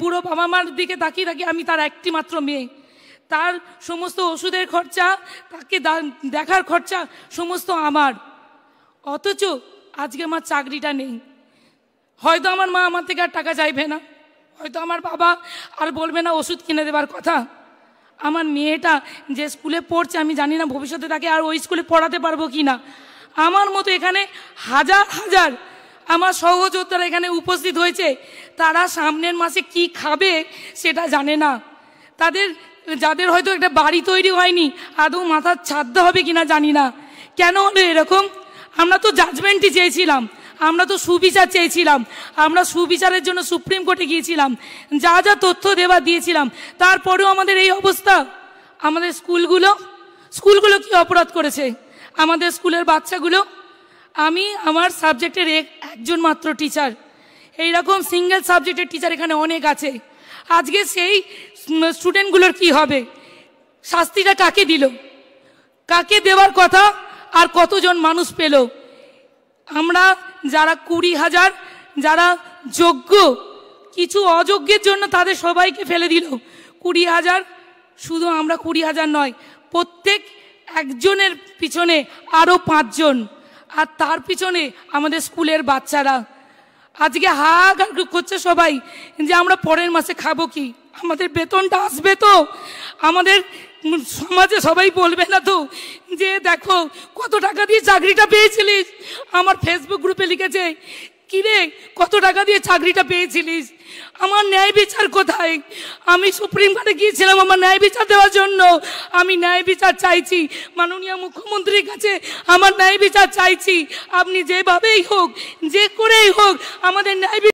বুড়ো বাবা মার দিকে তাকিয়ে থাকি, আমি তার একটি মাত্র মেয়ে। তার সমস্ত ওষুধের খরচা, তাকে দেখার খরচা সমস্ত আমার। অথচ আজকে আমার চাকরিটা নেই। হয়তো আমার মা আমার থেকে আর টাকা চাইবে না, হয়তো আমার বাবা আর বলবে না ওষুধ কিনে দেবার কথা। আমার মেয়েটা যে স্কুলে পড়ছে আমি জানি না ভবিষ্যতে তাকে আর ওই স্কুলে পড়াতে পারবো কি না। আমার মতো এখানে হাজার হাজার আমার সহযোদ্ধারা এখানে উপস্থিত হয়েছে, তারা সামনের মাসে কি খাবে সেটা জানে না। যাদের হয়তো একটা বাড়ি তৈরি হয়নি, আদৌ মাথার ছাদ হবে কিনা জানি না। কেন হলো এরকম? আমরা তো জাজমেন্টই চেয়েছিলাম, আমরা তো সুবিচার চেয়েছিলাম, আমরা সুবিচারের জন্য সুপ্রিম কোর্টে গিয়েছিলাম, যা যা তথ্য দেওয়া দিয়েছিলাম, তারপরেও আমাদের এই অবস্থা। আমাদের স্কুলগুলো কি অপরাধ করেছে? আমাদের স্কুলের বাচ্চাগুলো, আমি আমার সাবজেক্টের একজন মাত্র টিচার, এইরকম সিঙ্গেল সাবজেক্টের টিচার এখানে অনেক আছে। আজকে সেই স্টুডেন্টগুলোর কি হবে? শাস্তিটা কাকে দিল? কাকে দেওয়ার কথা? আর কতজন মানুষ পেল? আমরা যারা 20,000 যারা যোগ্য, কিছু অযোগ্যের জন্য তাদের সবাইকে ফেলে দিল। 20,000, শুধু আমরা 20,000 নয়, প্রত্যেক একজনের পিছনে আরও 5 জন, আর তার পিছনে আমাদের স্কুলের বাচ্চারা। আজকে হাহাকার করছে সবাই যে আমরা পরের মাসে খাবো কি, আমাদের বেতনটা আসবে তো, আমাদের সমাজে সবাই বলবে না তো যে দেখো কত টাকা দিয়ে চাকরিটা পেয়েছিলিস। আমার ফেসবুক গ্রুপে লিখেছে, কিরে কত টাকা দিয়ে চাকরিটা পেয়েছিলিস? আমার ন্যায় বিচার কোথায়? আমি সুপ্রিম কোর্টে গিয়েছিলাম আমার ন্যায় বিচার দেওয়ার জন্য। আমি ন্যায় বিচার চাইছি মাননীয় মুখ্যমন্ত্রীর কাছে, আমার ন্যায় বিচার চাইছি। আপনি যেভাবেই হোক, যে করেই হোক, আমাদের ন্যায়